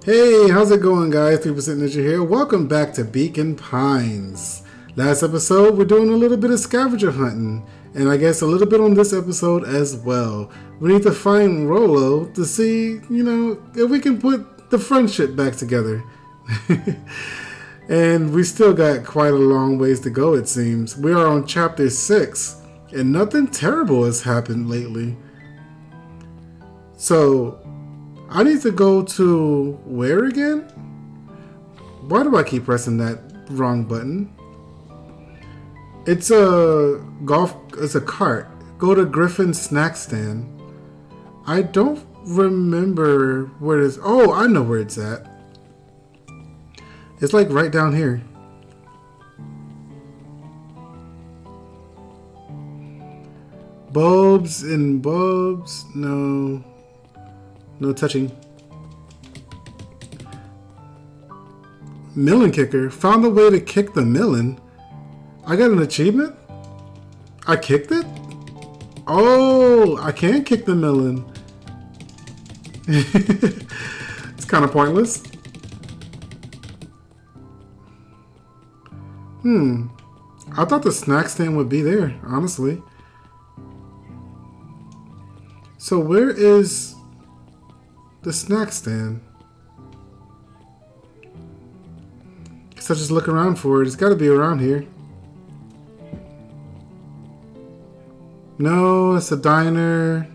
Hey, how's it going, guys? 3% Ninja here. Welcome back to Beacon Pines. Last episode, we're doing a little bit of scavenger hunting, and I guess a little bit on this episode as well. We need to find Rolo to see, if we can put the friendship back together. And we still got quite a long ways to go, it seems. We are on chapter 6, and nothing terrible has happened lately. So, I need to go to where again? Why do I keep pressing that wrong button? It's it's a cart. Go to Griffin's snack stand. I don't remember where it is. Oh, I know where it's at. It's like right down here. Bulbs and bulbs. No. No touching. Melon kicker. Found a way to kick the melon. I got an achievement? I kicked it? Oh, I can kick the melon. It's kind of pointless. I thought the snack stand would be there, honestly. So where is the snack stand? Guess I'll just look around for it. It's got to be around here. No, it's a diner.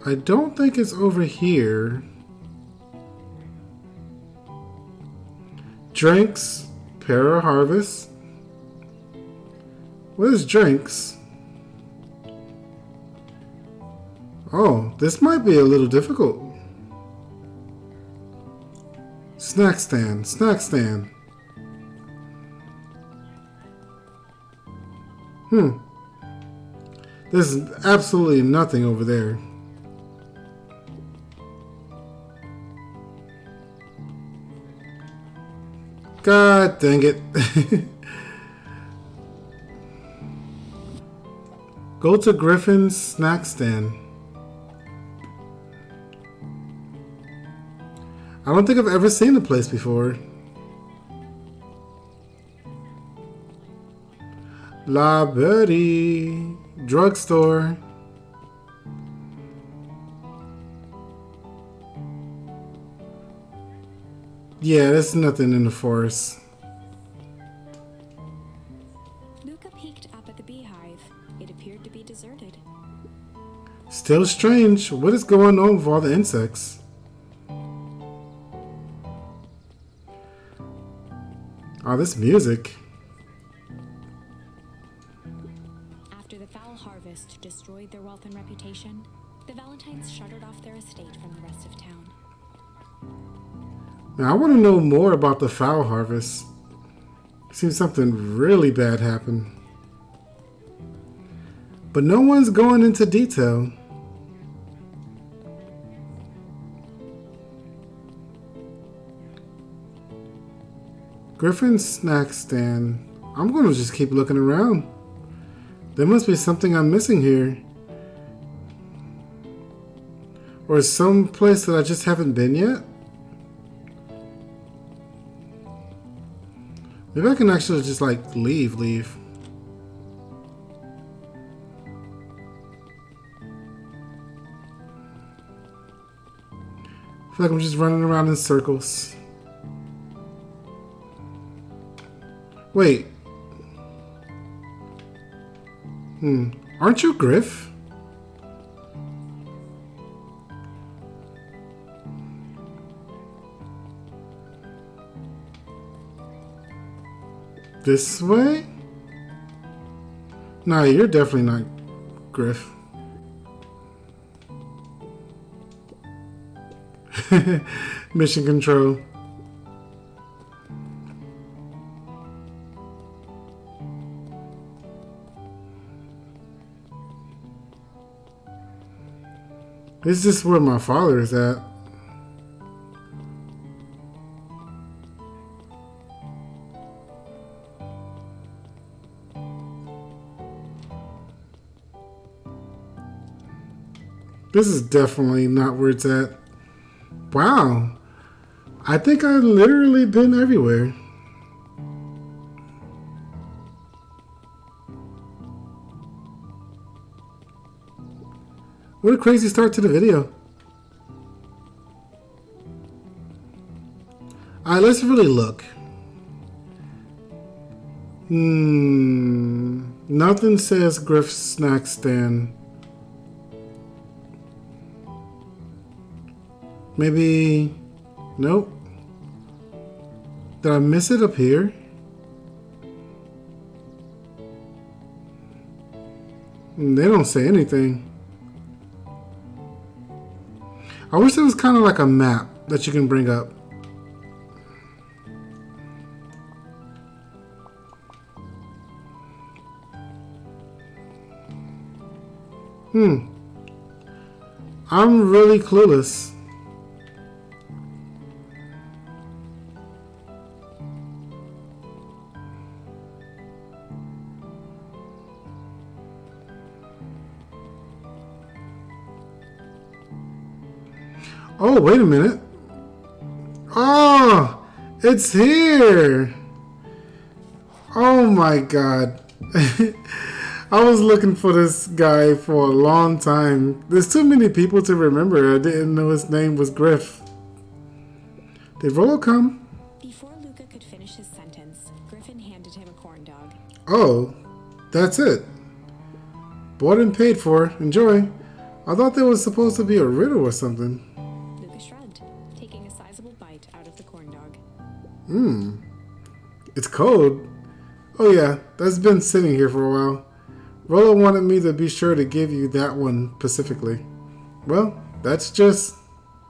I don't think it's over here. Drinks, Para Harvest. Where's drinks? Oh, this might be a little difficult. Snack stand, snack stand. There's absolutely nothing over there. God dang it. Go to Griffin's snack stand. I don't think I've ever seen the place before. La Betty drugstore. Yeah, there's nothing in the forest. Luca peeked up at the beehive. It appeared to be deserted. Still strange. What is going on with all the insects? Oh, this music. After the foul harvest destroyed their wealth and reputation, the Valentines shuttered off their estate from the rest of town. Now, I want to know more about the foul harvest. Seems something really bad happened. But no one's going into detail. Griffin's snack stand. I'm going to just keep looking around. There must be something I'm missing here. Or some place that I just haven't been yet. Maybe I can actually just like leave. I feel like I'm just running around in circles. Wait. Aren't you Griff? This way? Nah, you're definitely not Griff. Mission control. This is where my father is at. This is definitely not where it's at. Wow. I think I've literally been everywhere. What a crazy start to the video. Alright, let's really look. Nothing says Griff's snack stand. Maybe... Nope. Did I miss it up here? They don't say anything. I wish there was kind of like a map that you can bring up. I'm really clueless. Oh, wait a minute. Oh, it's here. Oh my god. I was looking for this guy for a long time. There's too many people to remember. I didn't know his name was Griff. Did Rollo come? Before Luca could finish his sentence, Griffin handed him a corn dog. Oh, that's it. Bought and paid for. Enjoy. I thought there was supposed to be a riddle or something. Luca shrugged, taking a sizable bite out of the corn dog. It's cold. Oh yeah, that's been sitting here for a while. Rollo wanted me to be sure to give you that one specifically. Well, that's just...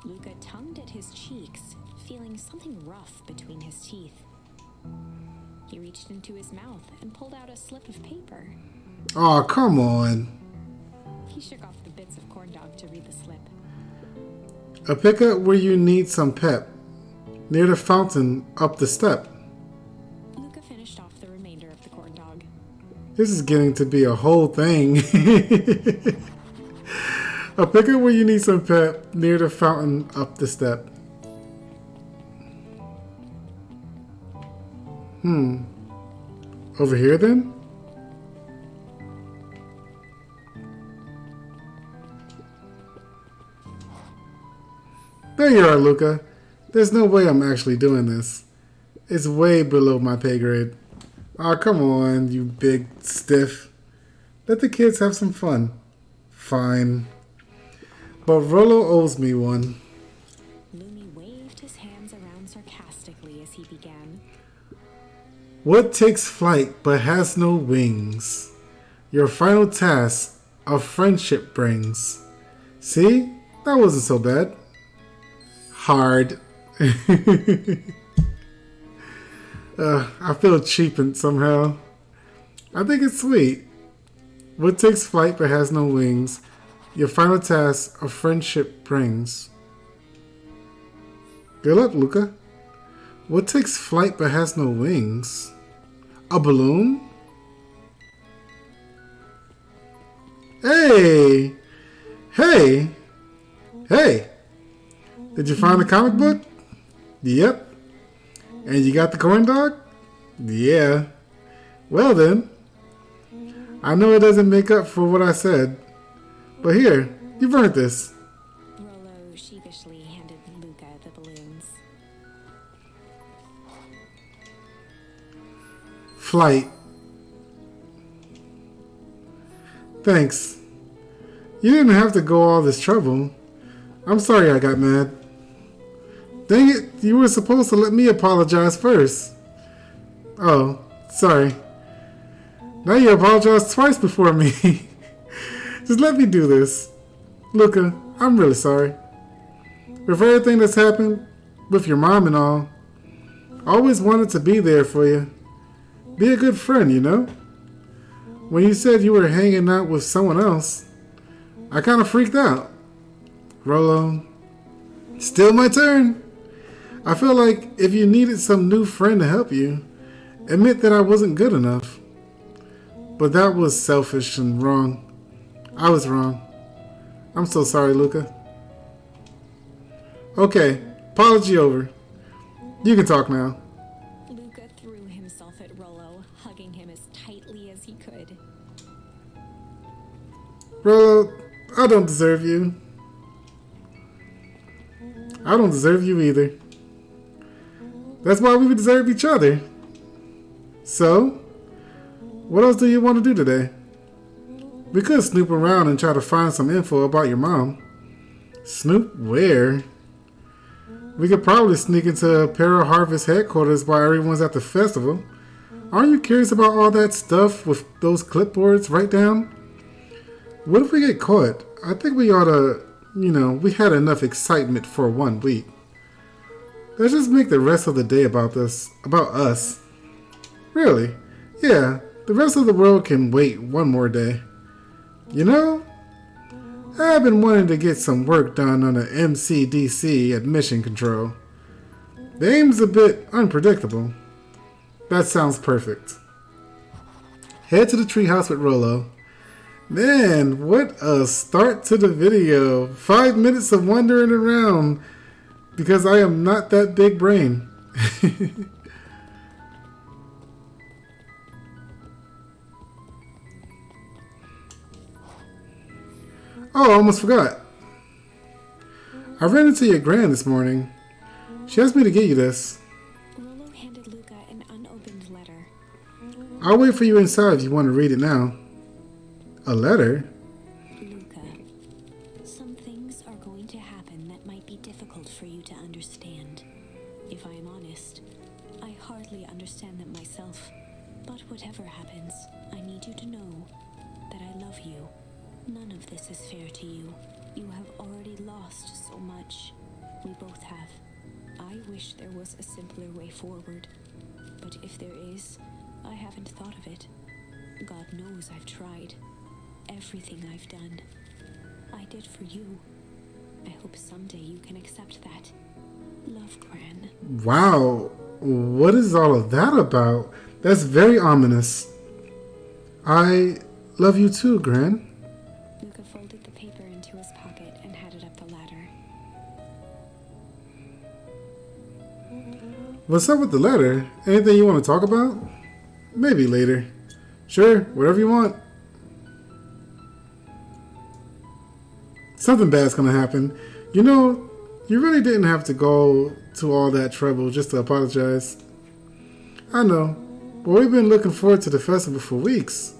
Luca tongued at his cheeks, feeling something rough between his teeth. He reached into his mouth and pulled out a slip of paper. Aw, come on. He shook off the bits of corn dog to read the slip. A pickup where you need some pep. Near the fountain, up the step. Luca finished off the remainder of the corn dog. This is getting to be a whole thing. A pickup where you need some pep. Near the fountain, up the step. Over here then? There you are, Luca. There's no way I'm actually doing this. It's way below my pay grade. Aw, come on, you big stiff. Let the kids have some fun. Fine. But Rollo owes me one. Lumi waved his hands around sarcastically as he began. What takes flight but has no wings? Your final task of friendship brings. See? That wasn't so bad. Hard. I feel cheapened somehow. I think it's sweet. What takes flight but has no wings? Your final task of friendship brings. Good luck, Luca. What takes flight but has no wings? A balloon? Hey! Hey! Hey! Did you find the comic book? Yep. And you got the corn dog? Yeah. Well then. I know it doesn't make up for what I said. But here, you've earned this. Rollo sheepishly handed Luca the balloons. Flight. Thanks. You didn't have to go all this trouble. I'm sorry I got mad. Dang it, you were supposed to let me apologize first. Oh, sorry. Now you apologized twice before me. Just let me do this. Luca, I'm really sorry. With everything that's happened, with your mom and all, I always wanted to be there for you. Be a good friend, you know? When you said you were hanging out with someone else, I kind of freaked out. Rollo, still my turn. I feel like if you needed some new friend to help you, admit that I wasn't good enough. But that was selfish and wrong. I was wrong. I'm so sorry, Luca. Okay, apology over. You can talk now. Luca threw himself at Rollo, hugging him as tightly as he could. Rollo, I don't deserve you. I don't deserve you either. That's why we deserve each other. So, what else do you want to do today? We could snoop around and try to find some info about your mom. Snoop where? We could probably sneak into Para Harvest headquarters while everyone's at the festival. Aren't you curious about all that stuff with those clipboards right down? What if we get caught? I think we ought to, we had enough excitement for 1 week. Let's just make the rest of the day about us. Really? Yeah, the rest of the world can wait 1 more day. I've been wanting to get some work done on the MCDC admission control. The aim's a bit unpredictable. That sounds perfect. Head to the treehouse with Rollo. Man, what a start to the video. 5 minutes of wandering around because I am not that big brain. Oh, I almost forgot. I ran into your gran this morning. She asked me to get you this. Rollo handed Luca an unopened letter. I'll wait for you inside if you want to read it now. A letter? Luca, some things are going to happen that might be difficult for you to understand. If I am honest, I hardly understand them myself. But whatever happens, I need you to know that I love you. None of this is fair to you. You have already lost so much. We both have. I wish there was a simpler way forward. But if there is, I haven't thought of it. God knows I've tried. Everything I've done, I did for you. I hope someday you can accept that. Love, Gran. Wow, what is all of that about? That's very ominous. I love you too, Gran. Luca folded the paper into his pocket and headed up the ladder. What's up with the letter? Anything you want to talk about? Maybe later. Sure, whatever you want. Something bad's gonna happen. You really didn't have to go to all that trouble just to apologize. I know, but we've been looking forward to the festival for weeks.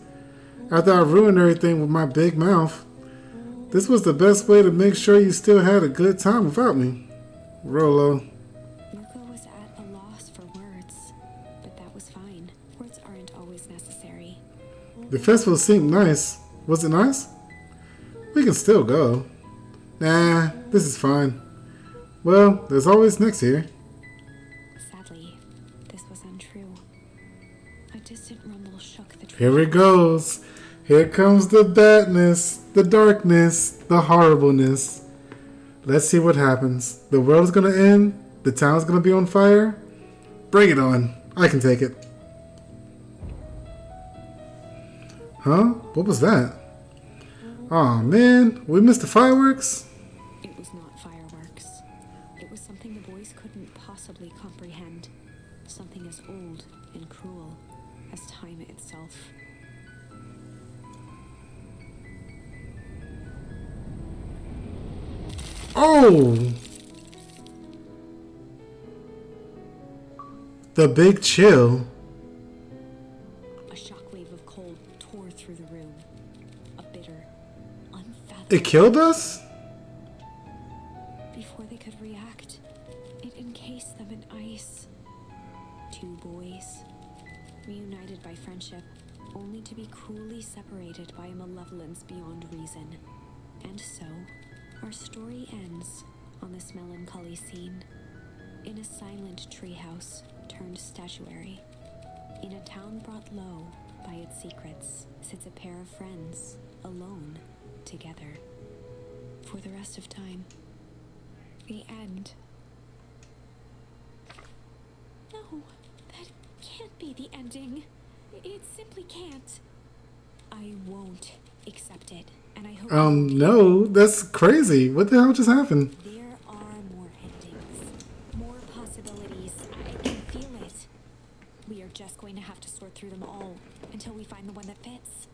After I ruined everything with my big mouth, this was the best way to make sure you still had a good time without me. Rollo. Luca was at a loss for words, but that was fine. Words aren't always necessary. The festival seemed nice. Was it nice? We can still go. Nah, this is fine. Well, there's always next year. Sadly, this was untrue. A distant rumble shook the tree. Here it goes. Here comes the badness, the darkness, the horribleness. Let's see what happens. The world's gonna end. The town's gonna be on fire. Bring it on. I can take it. Huh? What was that? Aw, man. We missed the fireworks? It was not fireworks. It was something the boys couldn't possibly comprehend. Something as old and cruel as time itself. Oh! The big chill. A shockwave of cold tore through the room. A bitter, unfathomable... It killed us? Before they could react, it encased them in ice. 2 boys, reunited by friendship, only to be cruelly separated by a malevolence beyond reason. And so, our story ends on this melancholy scene. In a silent treehouse turned statuary, in a town brought low by its secrets, sits a pair of friends, alone, together. For the rest of time. The end. No, that can't be the ending. It simply can't. I won't accept it, and I hope No, that's crazy. What the hell just happened? there are more We are just going to have to sort through them all until we find the one that fits.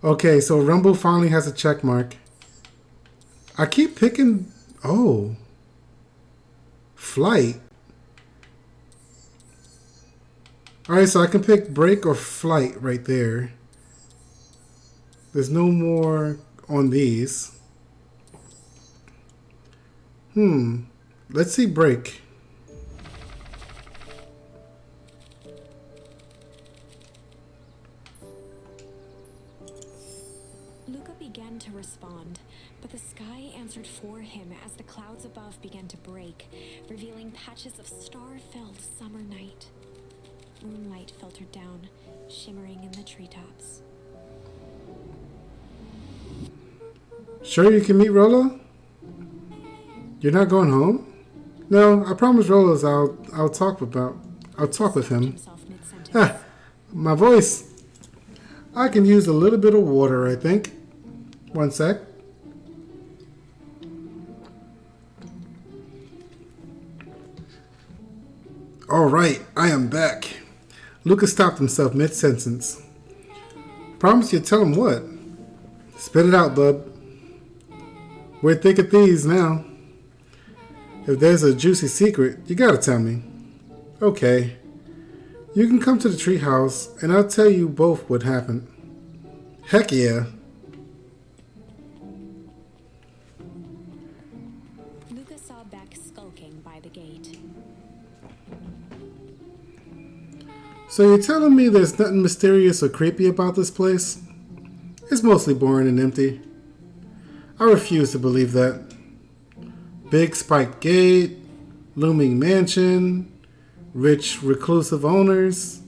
Okay, so Rumble finally has a check mark. I keep picking... Oh. Flight. Alright, so I can pick break or flight right there. There's no more on these. Let's see break. Luca began to respond, but the sky answered for him as the clouds above began to break, revealing patches of star-filled summer night. Moonlight filtered down, shimmering in the treetops. Sure you can meet Rolo? You're not going home? No, I promised Rolo's I'll talk with him. Himself mid-sentence. Ah, my voice. I can use a little bit of water, I think. One sec. Alright, I am back. Lucas stopped himself mid-sentence. Promise you tell him what? Spit it out, bub. We're thick of thieves now. If there's a juicy secret, you gotta tell me. Okay. You can come to the treehouse, and I'll tell you both what happened. Heck yeah. Luca saw Beck skulking by the gate. So you're telling me there's nothing mysterious or creepy about this place? It's mostly boring and empty. I refuse to believe that. Big spiked gate, looming mansion, rich reclusive owners.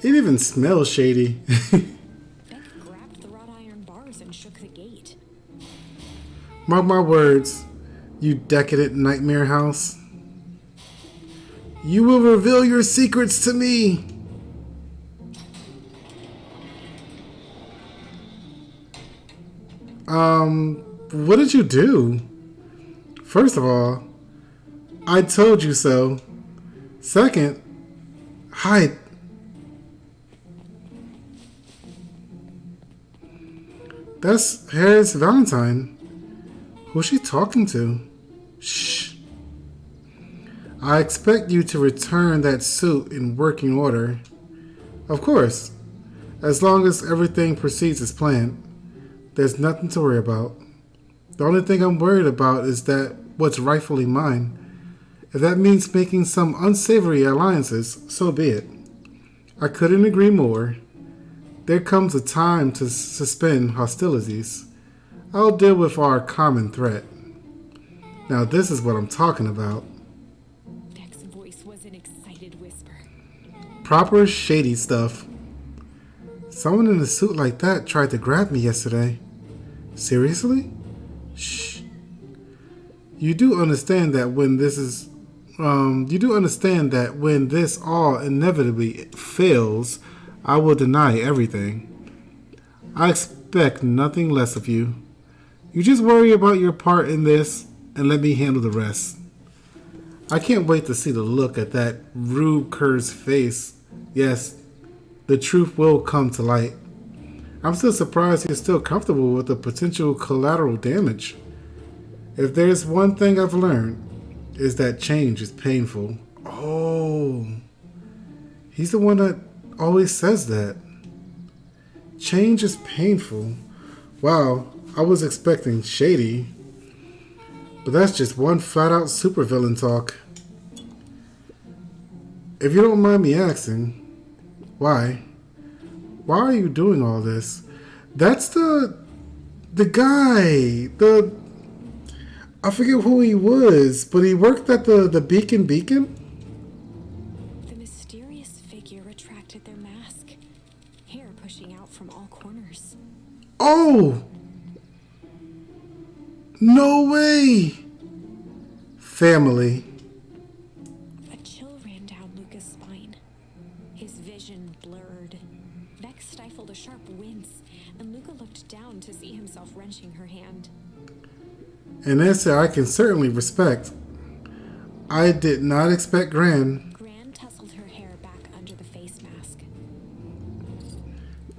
It even smells shady. Beck grabbed the wrought iron bars and shook the gate. Mark my words, you decadent nightmare house. You will reveal your secrets to me. What did you do? First of all, I told you so. Second, hide. That's Harris Valentine. Who's she talking to? Shh. I expect you to return that suit in working order. Of course. As long as everything proceeds as planned, there's nothing to worry about. The only thing I'm worried about is that what's rightfully mine. If that means making some unsavory alliances, so be it. I couldn't agree more. There comes a time to suspend hostilities. I'll deal with our common threat. Now this is what I'm talking about. Beck's voice was an excited whisper. Proper shady stuff. Someone in a suit like that tried to grab me yesterday. Seriously? Shh. You do understand that when this all inevitably fails, I will deny everything. I expect nothing less of you. You just worry about your part in this and let me handle the rest. I can't wait to see the look at that Rube Kerr's face. Yes, the truth will come to light. I'm still surprised you're still comfortable with the potential collateral damage. If there's one thing I've learned, is that change is painful. Oh, he's the one that always says that. Change is painful. Wow, I was expecting shady. But that's just one flat-out supervillain talk. If you don't mind me asking, why? Why are you doing all this? That's the guy. I forget who he was, but he worked at the Beacon. The mysterious figure retracted their mask, hair pushing out from all corners. Oh! No way! Family. A chill ran down Luca's spine. His vision blurred. Beck stifled a sharp wince, and Luca looked down to see himself wrenching her hand. An answer I can certainly respect. I did not expect Gran. Gran tousled her hair back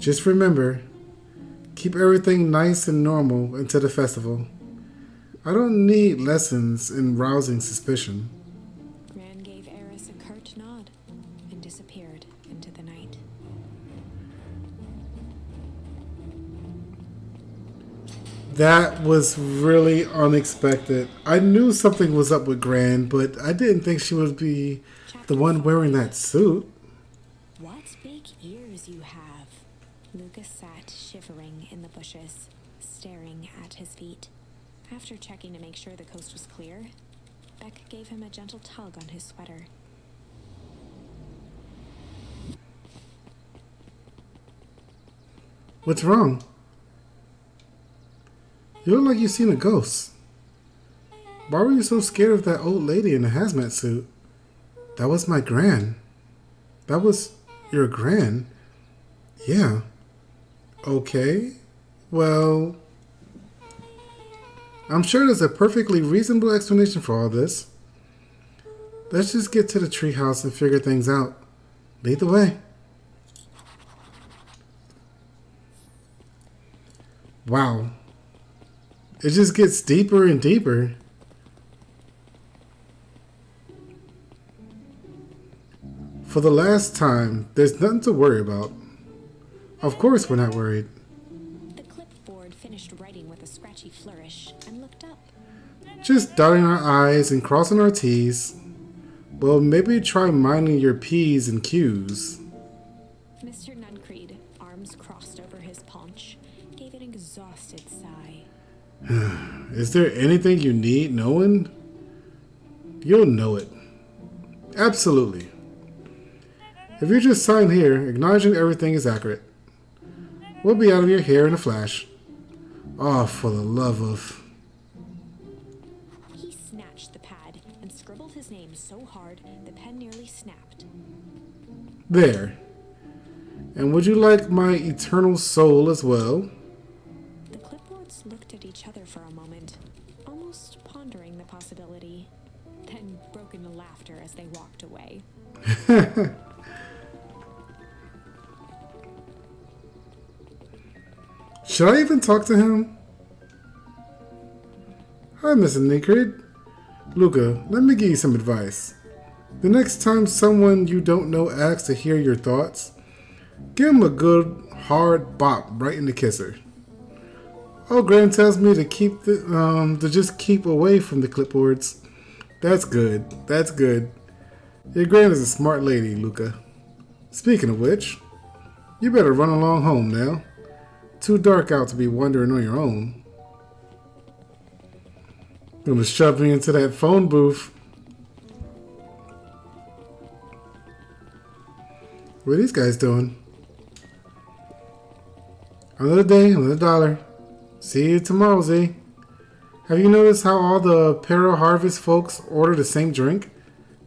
Just remember, keep everything nice and normal until the festival. I don't need lessons in rousing suspicion. Gran gave Eris a curt nod and disappeared into the night. That was really unexpected. I knew something was up with Gran, but I didn't think she would be the one wearing that suit. What big ears you have! Lucas sat shivering in the bushes, staring at his feet. After checking to make sure the coast was clear, Beck gave him a gentle tug on his sweater. What's wrong? You look like you've seen a ghost. Why were you so scared of that old lady in the hazmat suit? That was my Gran. That was your Gran? Yeah. Okay. Well, I'm sure there's a perfectly reasonable explanation for all this. Let's just get to the treehouse and figure things out. Lead the way. Wow. It just gets deeper and deeper. For the last time, there's nothing to worry about. Of course we're not worried. The clipboard finished writing with a scratchy flourish and looked up. Just dotting our I's and crossing our T's. Well, maybe try minding your P's and Q's. Mr. Nuncreed, arms crossed over his paunch, gave an exhausted sigh. Is there anything you need knowing? You'll know it. Absolutely. If you just sign here, acknowledging everything is accurate, we'll be out of your hair in a flash. Oh, for the love of... He snatched the pad and scribbled his name so hard the pen nearly snapped. There. And would you like my eternal soul as well? The clipboards looked at each other for a moment, almost pondering the possibility, then broke into laughter as they walked away. Should I even talk to him? Hi, Mr. Nuncreed. Luca, let me give you some advice. The next time someone you don't know asks to hear your thoughts, give him a good, hard bop right in the kisser. Oh, Gran tells me to just keep away from the clipboards. That's good. That's good. Your Gran is a smart lady, Luca. Speaking of which, you better run along home now. Too dark out to be wandering on your own. Gonna shove me into that phone booth. What are these guys doing? Another day, another dollar. See you tomorrow, Z. Have you noticed how all the Para Harvest folks order the same drink?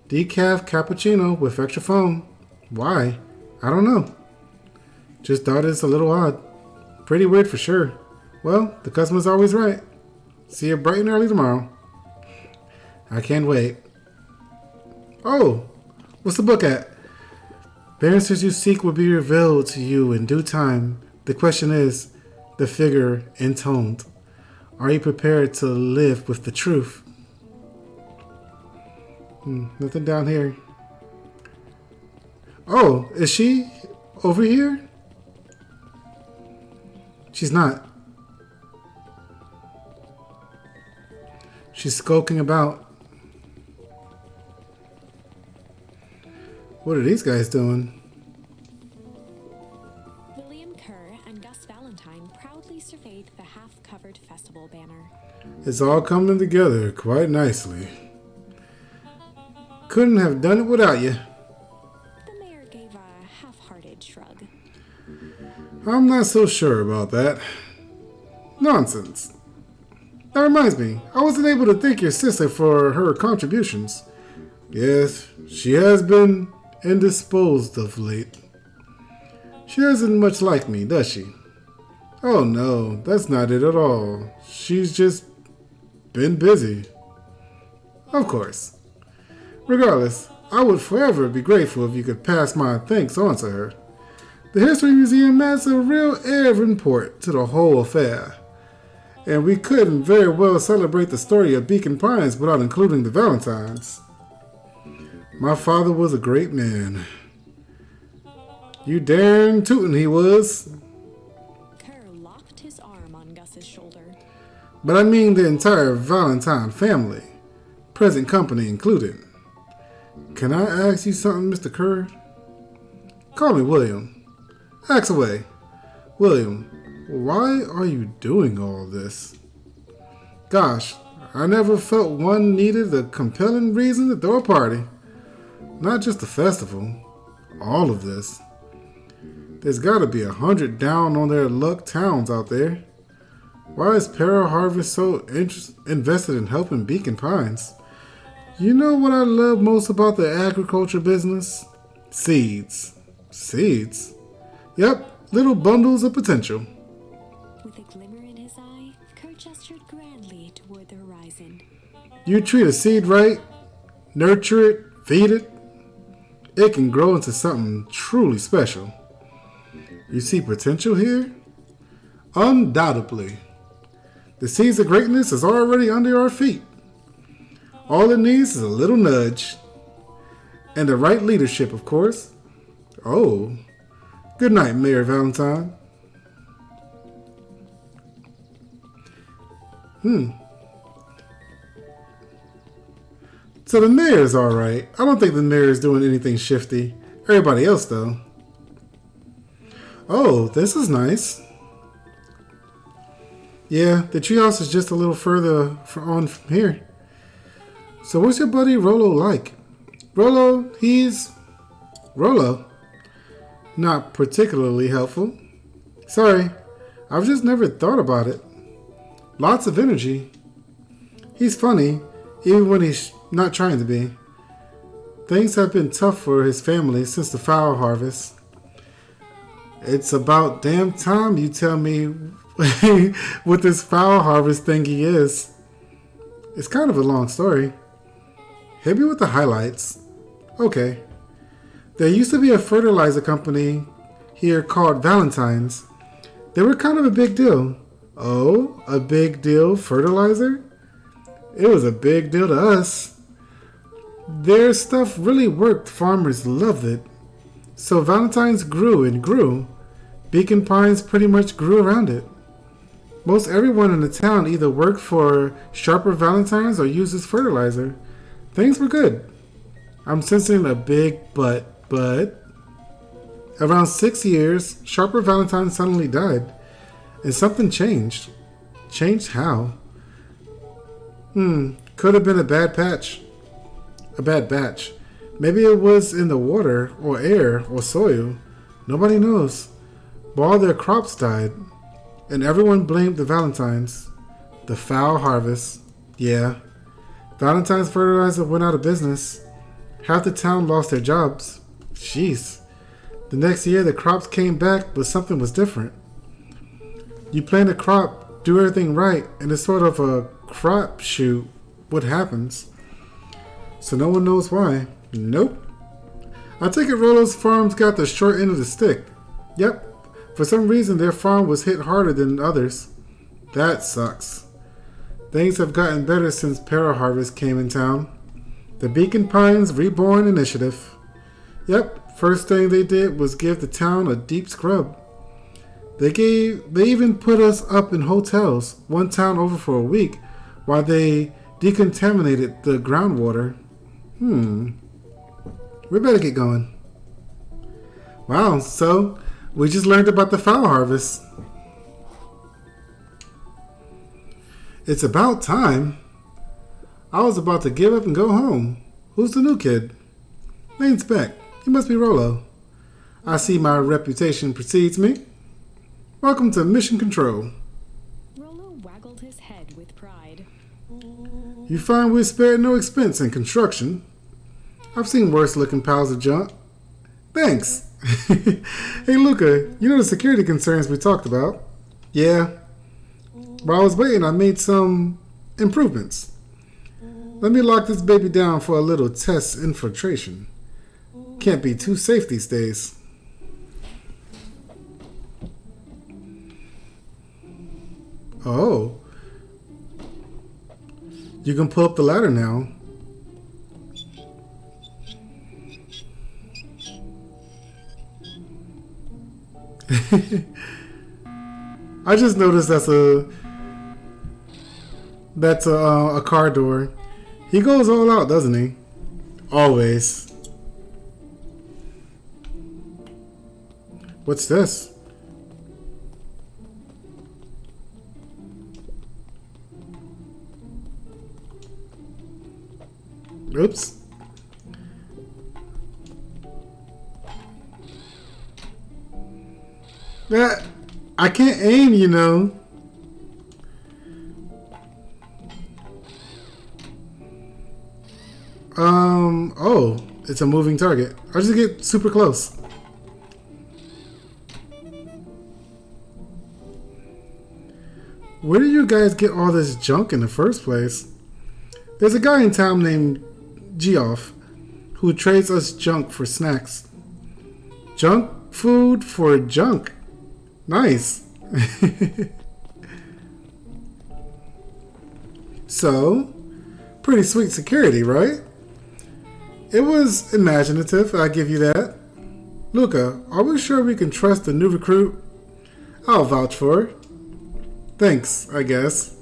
Decaf cappuccino with extra foam. Why? I don't know. Just thought it's a little odd. Pretty weird for sure. Well, the customer's always right. See you bright and early tomorrow. I can't wait. Oh, what's the book at? The answers you seek will be revealed to you in due time. The question is, the figure intoned. Are you prepared to live with the truth? Nothing down here. Oh, is she over here? She's not. She's skulking about. What are these guys doing? William Kerr and Gus Valentine proudly surveyed the half-covered festival banner. It's all coming together quite nicely. Couldn't have done it without you. The mayor gave a half-hearted shrug. I'm not so sure about that. Nonsense. That reminds me, I wasn't able to thank your sister for her contributions. Yes, she has been indisposed of late. She doesn't much like me, does she? Oh no, that's not it at all. She's just been busy. Of course. Regardless, I would forever be grateful if you could pass my thanks on to her. The History Museum adds a real air of import to the whole affair. And we couldn't very well celebrate the story of Beacon Pines without including the Valentines. My father was a great man. You darn tootin' he was. Kerr locked his arm on Gus's shoulder. But I mean the entire Valentine family, present company included. Can I ask you something, Mr. Kerr? Call me William. Ask away. William, why are you doing all this? Gosh, I never felt one needed a compelling reason to throw a party. Not just a festival. All of this. There's gotta be 100 down on their luck towns out there. Why is Para Harvest so invested in helping Beacon Pines? You know what I love most about the agriculture business? Seeds. Seeds? Yep, little bundles of potential. With a glimmer in his eye, Kerr gestured grandly toward the horizon. You treat a seed right, nurture it, feed it, it can grow into something truly special. You see potential here? Undoubtedly. The seeds of greatness is already under our feet. All it needs is a little nudge. And the right leadership, of course. Oh. Good night, Mayor Valentine. So the mayor's alright. I don't think the mayor is doing anything shifty. Everybody else, though. Oh, this is nice. Yeah, the treehouse is just a little further on from here. So what's your buddy Rollo like? Rollo, he's... Rollo. Not particularly helpful. Sorry, I've just never thought about it. Lots of energy. He's funny, even when he's not trying to be. Things have been tough for his family since the fowl harvest. It's about damn time you tell me what this fowl harvest thingy is. It's kind of a long story. Hit me with the highlights. Okay. There used to be a fertilizer company here called Valentine's. They were kind of a big deal. Oh, a big deal fertilizer? It was a big deal to us. Their stuff really worked. Farmers loved it. So Valentine's grew and grew. Beacon Pines pretty much grew around it. Most everyone in the town either worked for Sharper Valentine's or uses fertilizer. Things were good. I'm sensing a big but. Around 6 years, Sharper Valentine suddenly died. And something changed. Changed how? Could have been a bad patch. A bad batch. Maybe it was in the water, or air, or soil. Nobody knows. But all their crops died. And everyone blamed the Valentines. The foul harvest. Yeah. Valentine's fertilizer went out of business. Half the town lost their jobs. Jeez. The next year the crops came back, but something was different. You plant a crop, do everything right, and it's sort of a crap shoot. What happens? So no one knows why. Nope. I take it Rollo's farms got the short end of the stick. Yep. For some reason their farm was hit harder than others. That sucks. Things have gotten better since Para Harvest came in town. The Beacon Pines Reborn Initiative. Yep, first thing they did was give the town a deep scrub. They even put us up in hotels, one town over for a week, while they decontaminated the groundwater. We better get going. Wow, so we just learned about the fowl harvest. It's about time. I was about to give up and go home. Who's the new kid? Name's Beck. He must be Rollo. I see my reputation precedes me. Welcome to Mission Control. Rollo waggled his head with pride. You find we spared no expense in construction. I've seen worse looking piles of junk. Thanks. Hey Luca, you know the security concerns we talked about? Yeah. While I was waiting, I made some improvements. Let me lock this baby down for a little test infiltration. Can't be too safe these days. Oh. You can pull up the ladder now. I just noticed that's a car door. He goes all out, doesn't he? Always. What's this? Oops. That I can't aim, you know. Oh, it's a moving target. I'll just get super close. Where do you guys get all this junk in the first place? There's a guy in town named Geoff who trades us junk for snacks. Junk food for junk. Nice. So, pretty sweet security, right? It was imaginative, I give you that. Luca, are we sure we can trust the new recruit? I'll vouch for it. Thanks, I guess.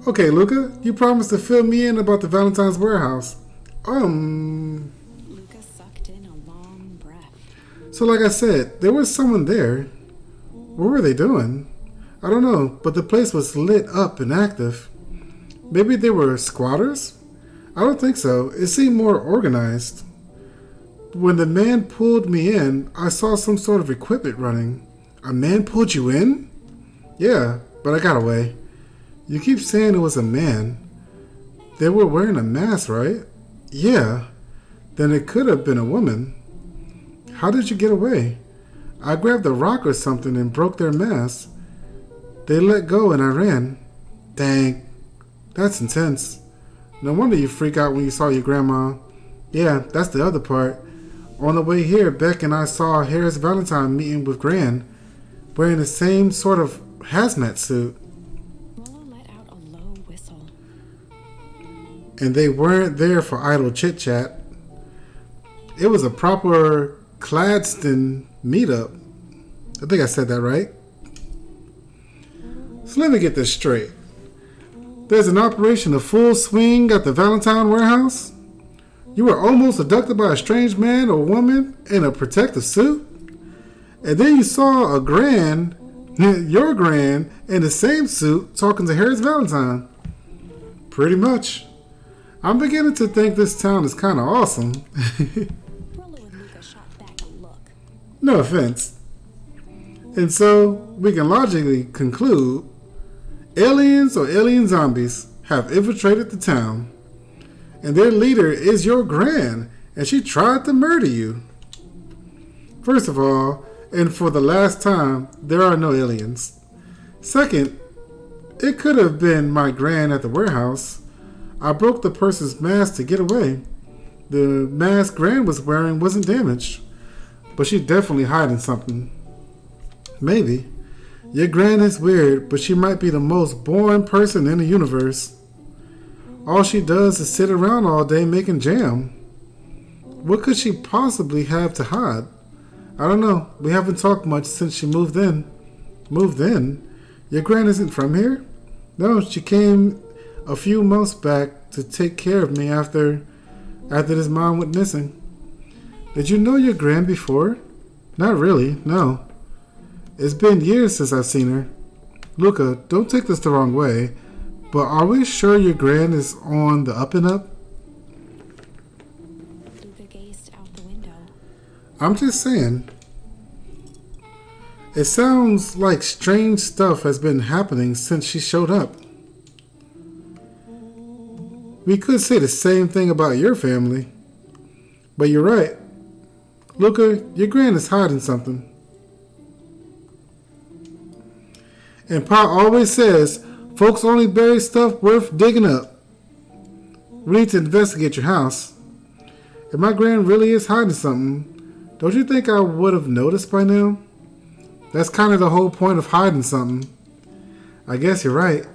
Okay, Luca, you promised to fill me in about the Valentine's warehouse. Luca sucked in a long breath. So like I said, there was someone there. What were they doing? I don't know, but the place was lit up and active. Maybe they were squatters? I don't think so. It seemed more organized. When the man pulled me in, I saw some sort of equipment running. A man pulled you in? Yeah, but I got away. You keep saying it was a man. They were wearing a mask, right? Yeah. Then it could have been a woman. How did you get away? I grabbed a rock or something and broke their mask. They let go and I ran. Dang. That's intense. No wonder you freak out when you saw your grandma. Yeah, that's the other part. On the way here, Beck and I saw Harris Valentine meeting with Gran, wearing the same sort of hazmat suit. Rollo let out a low whistle. And they weren't there for idle chit-chat. It was a proper Cladston meetup. I think I said that right. So let me get this straight. There's an operation in full swing at the Valentine warehouse? You were almost abducted by a strange man or woman in a protective suit? And then you saw your Gran, in the same suit talking to Harris Valentine. Pretty much. I'm beginning to think this town is kind of awesome. Rollo and Luca shot back a look. No offense. And so, we can logically conclude aliens or alien zombies have infiltrated the town. And their leader is your Gran, and she tried to murder you. First of all, and for the last time, there are no aliens. Second, it could have been my Gran at the warehouse. I broke the person's mask to get away. The mask Gran was wearing wasn't damaged, but she's definitely hiding something. Maybe. Your Gran is weird, but she might be the most boring person in the universe. All she does is sit around all day making jam. What could she possibly have to hide? I don't know. We haven't talked much since she moved in. Moved in? Your Gran isn't from here? No, she came a few months back to take care of me after this mom went missing. Did you know your Gran before? Not really, no. It's been years since I've seen her. Luca, don't take this the wrong way, but are we sure your Gran is on the up and up? Luca gazed out the window. I'm just saying. It sounds like strange stuff has been happening since she showed up. We could say the same thing about your family. But you're right. Luca, your Gran is hiding something. And Pa always says, folks only bury stuff worth digging up. We need to investigate your house. If my Gran really is hiding something, don't you think I would have noticed by now? That's kind of the whole point of hiding something. I guess you're right.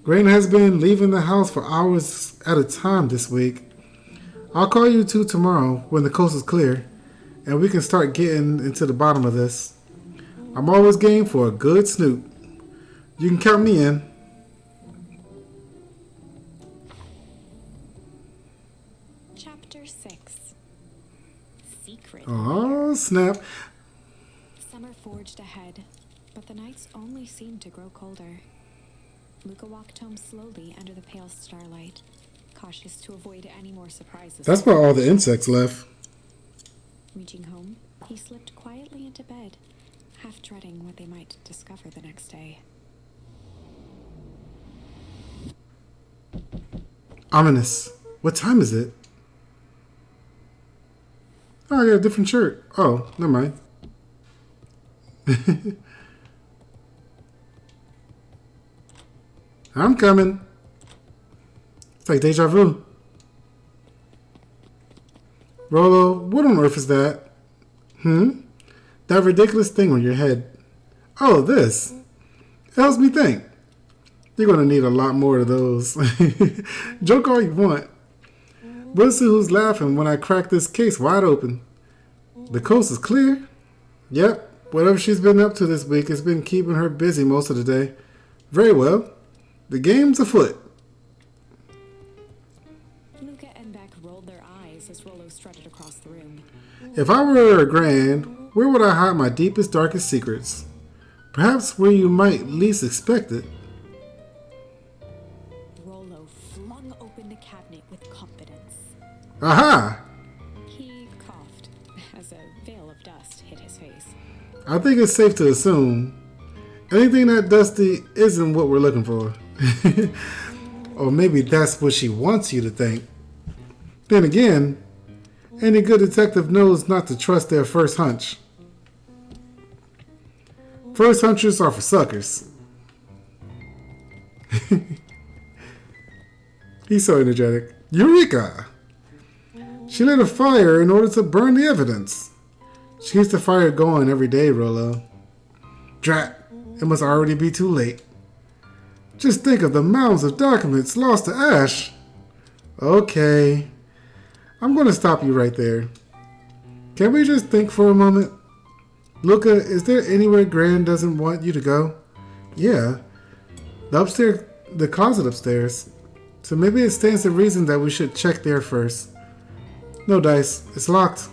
Grain has been leaving the house for hours at a time this week. I'll call you two tomorrow when the coast is clear, and we can start getting into the bottom of this. I'm always game for a good snoop. You can count me in. Chapter 6. Secret. Oh, snap. Summer forged ahead, but the nights only seemed to grow colder. Luca walked home slowly under the pale starlight, cautious to avoid any more surprises. That's where all the insects left. Reaching home, he slipped quietly into bed, half dreading what they might discover the next day. Ominous. What time is it? Oh, I got a different shirt. Oh, never mind. I'm coming. It's like deja vu. Rolo, what on earth is that? That ridiculous thing on your head. Oh, this. It helps me think. You're going to need a lot more of those. Joke all you want. We'll see who's laughing when I crack this case wide open. The coast is clear? Yep. Whatever she's been up to this week has been keeping her busy most of the day. Very well. The game's afoot. Luca and Beck rolled their eyes as Rolo strutted across the room. If I were a grand, where would I hide my deepest, darkest secrets? Perhaps where you might least expect it. Rolo flung open the cabinet with confidence. Aha! He coughed as a veil of dust hit his face. I think it's safe to assume anything that dusty isn't what we're looking for. Or maybe that's what she wants you to think. Then again, any good detective knows not to trust their first hunch. First hunches are for suckers. He's so energetic. Eureka! She lit a fire in order to burn the evidence. She keeps the fire going every day, Rolo. Drat, it must already be too late. Just think of the mounds of documents lost to ash. Okay. I'm going to stop you right there. Can we just think for a moment? Luca, is there anywhere Gran doesn't want you to go? Yeah. The closet upstairs. So maybe it stands to reason that we should check there first. No, Dice. It's locked.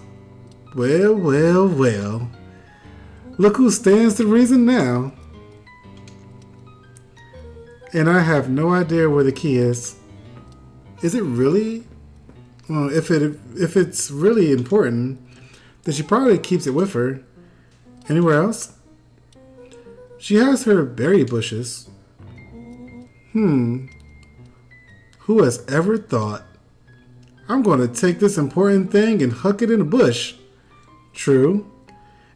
Well, well, well. Look who stands to reason now. And I have no idea where the key is. Is it really? Well, if it's really important, then she probably keeps it with her. Anywhere else? She has her berry bushes. Who has ever thought? I'm going to take this important thing and huck it in a bush. True.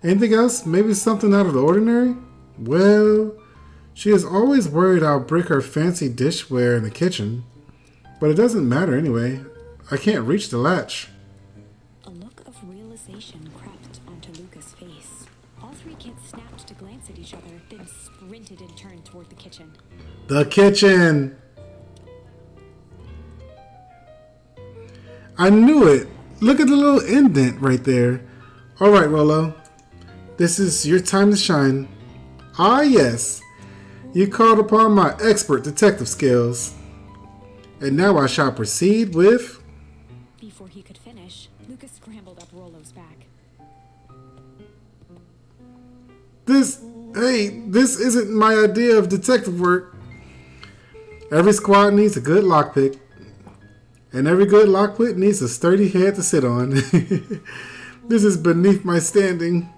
Anything else? Maybe something out of the ordinary? Well, she is always worried I'll break her fancy dishware in the kitchen. But it doesn't matter anyway. I can't reach the latch. A look of realization crept onto Luca's face. All three kids snapped to glance at each other, then sprinted and turned toward the kitchen. The kitchen! I knew it! Look at the little indent right there. Alright, Rolo. This is your time to shine. Ah, yes. You called upon my expert detective skills. And now I shall proceed with... Before he could finish, Luca scrambled up Rolo's back. This isn't my idea of detective work. Every squad needs a good lockpick. And every good lockpick needs a sturdy head to sit on. This is beneath my standing.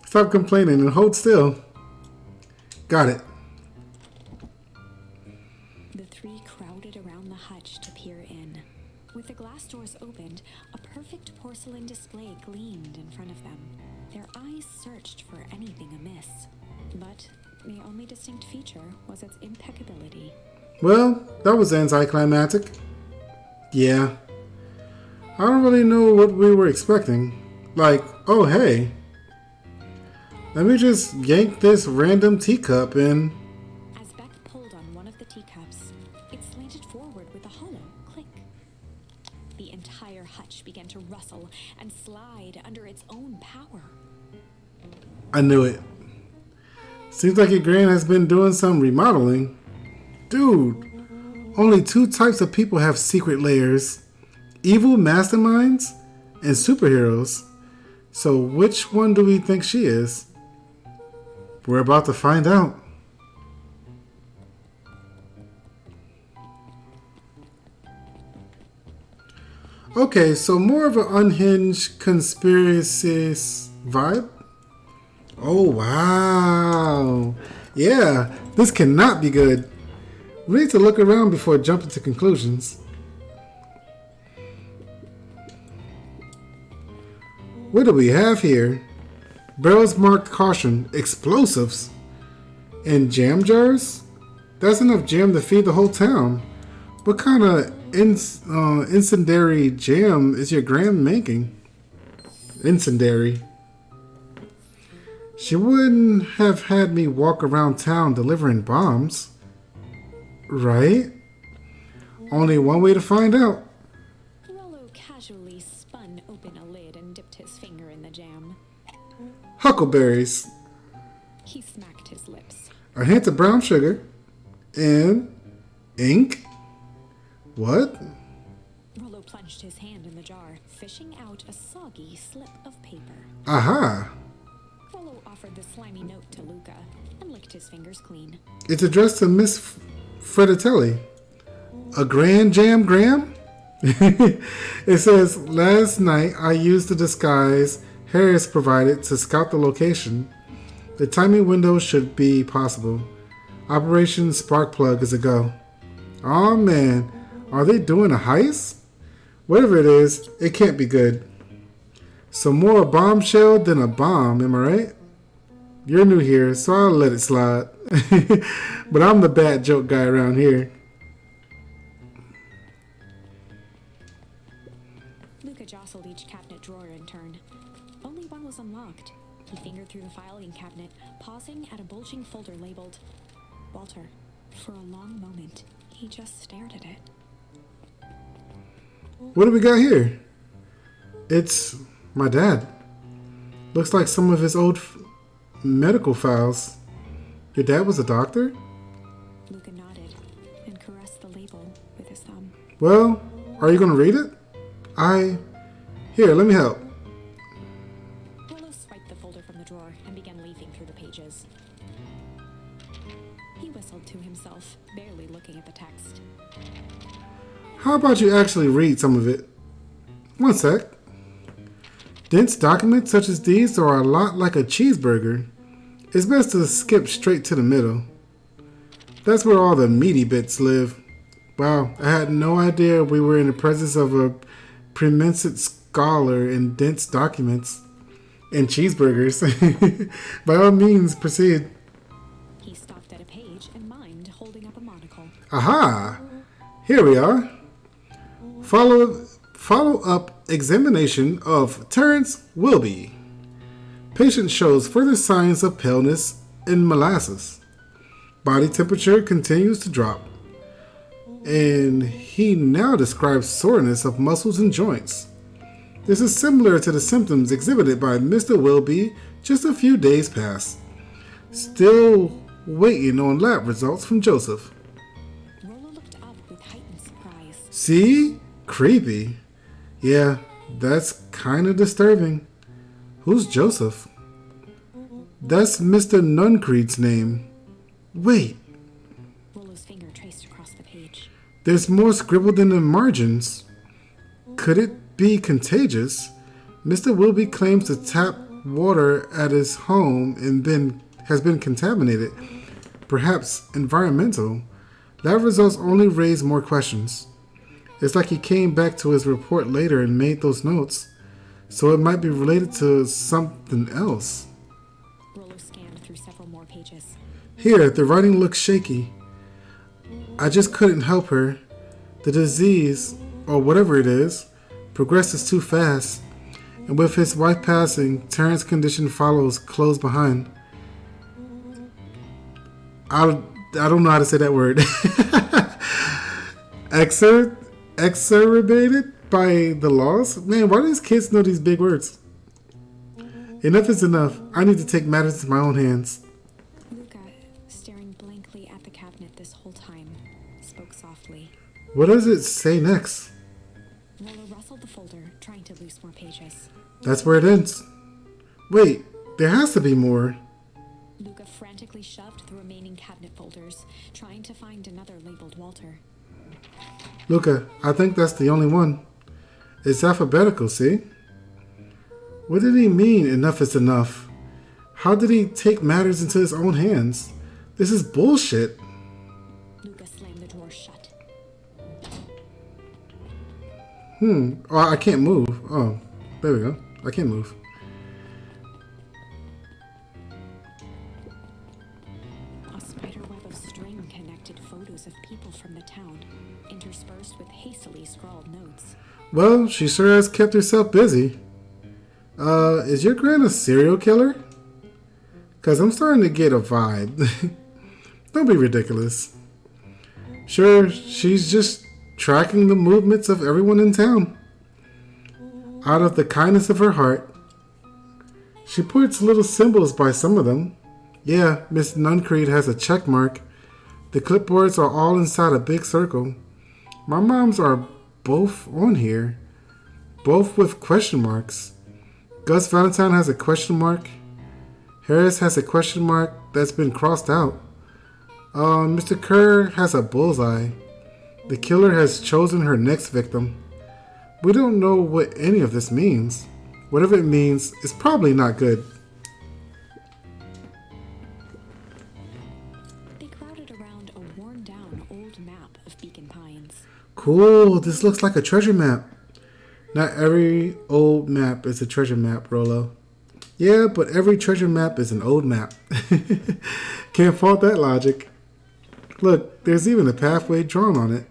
Stop complaining and hold still. Got it. The three crowded around the hutch to peer in. With the glass doors opened, a perfect porcelain display gleamed in front of them. Their eyes searched for anything amiss. But the only distinct feature was its impeccability. Well, that was anticlimactic. Yeah. I don't really know what we were expecting. Like, oh hey, let me just yank this random teacup and... As Beck the entire hutch began to rustle and slide under its own power. I knew it. Seems like your grand has been doing some remodeling. Dude, only two types of people have secret layers. Evil masterminds and superheroes. So which one do we think she is? We're about to find out. Okay, so more of an unhinged conspiracy vibe. Oh, wow. Yeah, this cannot be good. We need to look around before jumping to conclusions. What do we have here? Barrels marked caution, explosives, and jam jars? That's enough jam to feed the whole town. What kind of incendiary jam is your grand making? Incendiary. She wouldn't have had me walk around town delivering bombs. Right? Only one way to find out. Rollo casually spun open a lid and dipped his finger in the jam. Huckleberries. He smacked his lips. A hint of brown sugar. And ink. What? Rollo plunged his hand in the jar, fishing out a soggy slip of paper. Aha. Rollo offered the slimy note to Luca and licked his fingers clean. It's addressed to Miss Fredatelli. A grand jam gram? It says, last night I used the disguise Harris provided to scout the location. The timing window should be possible. Operation Sparkplug is a go. Oh man, are they doing a heist? Whatever it is, it can't be good. So more a bombshell than a bomb, am I right? You're new here, so I'll let it slide. But I'm the bad joke guy around here. Luca jostled each cabinet drawer in turn. Only one was unlocked. He fingered through the filing cabinet, pausing at a bulging folder labeled Walter. For a long moment, he just stared at it. What do we got here? It's my dad. Looks like some of his old medical files. Your dad was a doctor? Luca nodded and caressed the label with his thumb. Well, are you going to read it? Here, let me help. Rollo swiped the folder from the drawer and began leafing through the pages. He whistled to himself, barely looking at the text. How about you actually read some of it? One sec. Dense documents such as these are a lot like a cheeseburger. It's best to skip straight to the middle. That's where all the meaty bits live. Wow, I had no idea we were in the presence of a preeminent scholar in dense documents and cheeseburgers. By all means, proceed. He stopped at a page and mimed, holding up a monocle. Aha! Here we are. Follow-up examination of Terrence Wilby. Patient shows further signs of paleness and molasses. Body temperature continues to drop. And he now describes soreness of muscles and joints. This is similar to the symptoms exhibited by Mr. Wilby just a few days past. Still waiting on lab results from Joseph. Rollo looked up with heightened surprise. See? Creepy. Yeah, that's kind of disturbing. Who's Joseph? That's Mr. Nuncreed's name. Wait, Rollo's finger traced across the page. there's more scribbled in the margins. Could it be contagious? Mr. Wilby claims the tap water at his home has been contaminated. Perhaps environmental. Lab results only raise more questions. It's like he came back to his report later and made those notes. So it might be related to something else. Rollo scanned through several more pages. Here, the writing looks shaky. I just couldn't help her. The disease, or whatever it is, progresses too fast. And with his wife passing, Terrence's condition follows close behind. I don't know how to say that word. Exacerbated? by the laws? Man, why do these kids know these big words? Enough is enough. I need to take matters into my own hands. Luca, staring blankly at the cabinet this whole time, spoke softly. What does it say next? Rollo rustled the folder, trying to loose more pages. That's where it ends. Wait, there has to be more. Luca frantically shoved the remaining cabinet folders, trying to find another labeled Walter. Luca, I think that's the only one. It's alphabetical, see? What did he mean, enough is enough? How did he take matters into his own hands? This is bullshit. Luca slammed the drawer shut. Oh, I can't move. Oh, there we go. I can't move. A spiderweb of string connected photos of people from the town, interspersed with hastily scrawled notes. Well, she sure has kept herself busy. Is your gran a serial killer? Because I'm starting to get a vibe. Don't be ridiculous. Sure, she's just tracking the movements of everyone in town. Out of the kindness of her heart. She puts little symbols by some of them. Yeah, Miss Nuncreed has a check mark. The clipboards are all inside a big circle. My mom's are both on here. Both with question marks. Gus Valentine has a question mark. Harris has a question mark that's been crossed out. Mr. Kerr has a bullseye. The killer has chosen her next victim. We don't know what any of this means. Whatever it means, it's probably not good. They crowded around a worn-down old map of Beacon Pines. Cool, this looks like a treasure map. Not every old map is a treasure map, Rollo. Yeah, but every treasure map is an old map. Can't fault that logic. Look, there's even a pathway drawn on it.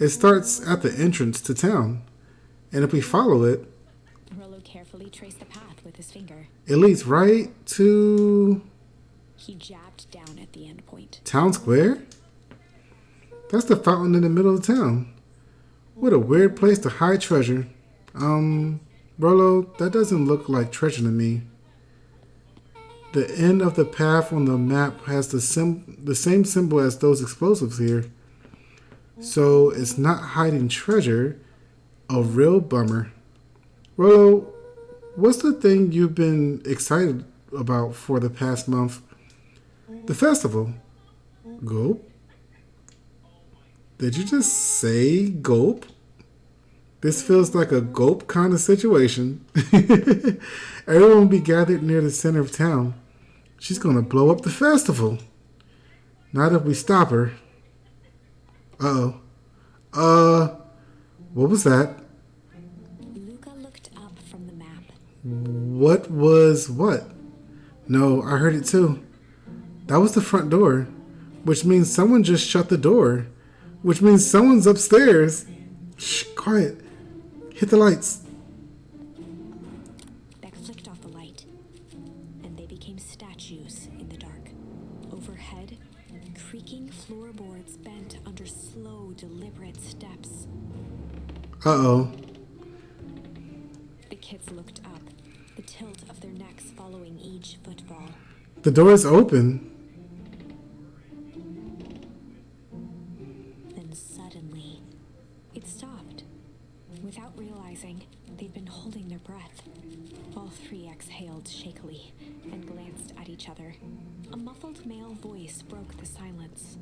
It starts at the entrance to town. And if we follow it, Rollo carefully traced the path with his finger. it leads right to He jabbed down at the end point. Town Square? That's the fountain in the middle of town. What a weird place to hide treasure. Rollo, that doesn't look like treasure to me. The end of the path on the map has the same symbol as those explosives here. So it's not hiding treasure. A real bummer. Rollo, what's the thing you've been excited about for the past month? The festival. Gulp? Did you just say gulp? This feels like a gulp kind of situation. Everyone will be gathered near the center of town. She's gonna blow up the festival. Not if we stop her. Uh-oh. What was that? Luca looked up from the map. What was what? No, I heard it too. That was the front door, which means someone just shut the door, which means someone's upstairs. Shh, quiet. Hit the lights. Beck flicked off the light, and they became statues in the dark. Overhead, creaking floorboards bent under slow, deliberate steps. Uh-oh. The kids looked up, the tilt of their necks following each footfall. The door is open. Then suddenly, it stopped. Without realizing, they'd been holding their breath. All three exhaled shakily and glanced at each other. A muffled male voice broke the silence.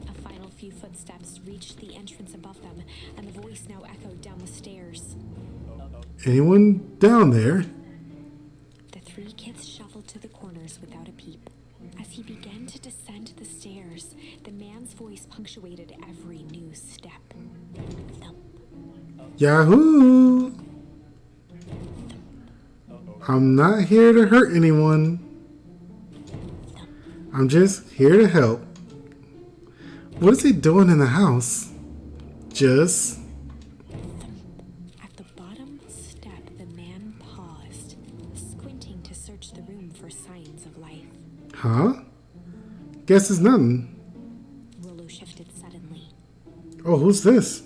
A final few footsteps reached the entrance above them, and the voice now echoed down the stairs. Anyone down there? The three kids shuffled to the corners without a peep. As he began to descend the stairs, the man's voice punctuated every new step. Thump. Yahoo! I'm not here to hurt anyone. I'm just here to help. What is he doing in the house? Just... At the bottom step, the man paused, squinting to search the room for signs of life. Huh? Guess it's nothing. Rollo shifted suddenly. Oh, who's this?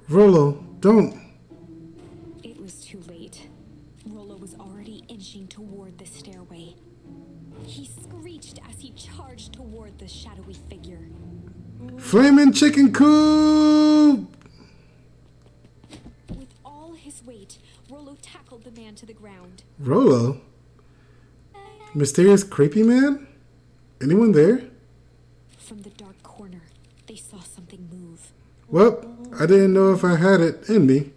Rollo, don't. It was too late. Rollo was already inching toward the stairway. He screeched as he charged toward the shadowy figure. Flaming chicken coop! With all his weight, Rollo tackled the man to the ground. Rollo? Mysterious creepy man? Anyone there? From the dark corner, they saw something move. Well, I didn't know if I had it in me.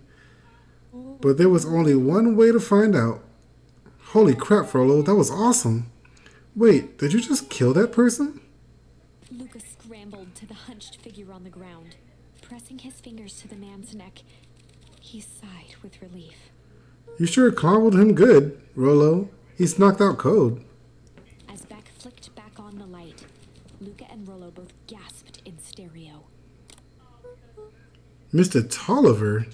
But there was only one way to find out. Holy crap, Rollo, that was awesome. Wait, did you just kill that person? Luca scrambled to the hunched figure on the ground. Pressing his fingers to the man's neck, he sighed with relief. You sure clobbered him good, Rollo. He's knocked out cold. As Beck flicked back on the light, Luca and Rollo both gasped in stereo. Mr. Tolliver?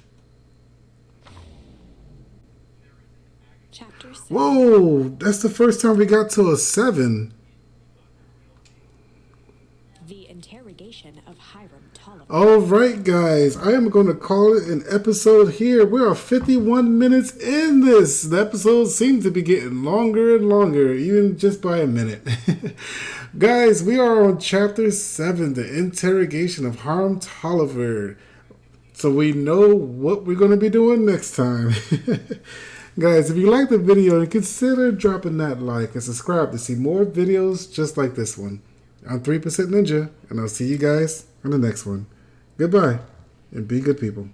Chapter 7. Whoa, that's the first time we got to a 7. The interrogation of Hiram Tolliver. Alright guys, I am going to call it an episode here. We are 51 minutes in this. The episode seems to be getting longer and longer, even just by a minute. Guys, we are on chapter 7, the interrogation of Hiram Tolliver. So we know what we're going to be doing next time. Guys, if you like the video, consider dropping that like and subscribe to see more videos just like this one. I'm 3% Ninja, and I'll see you guys in the next one. Goodbye, and be good people.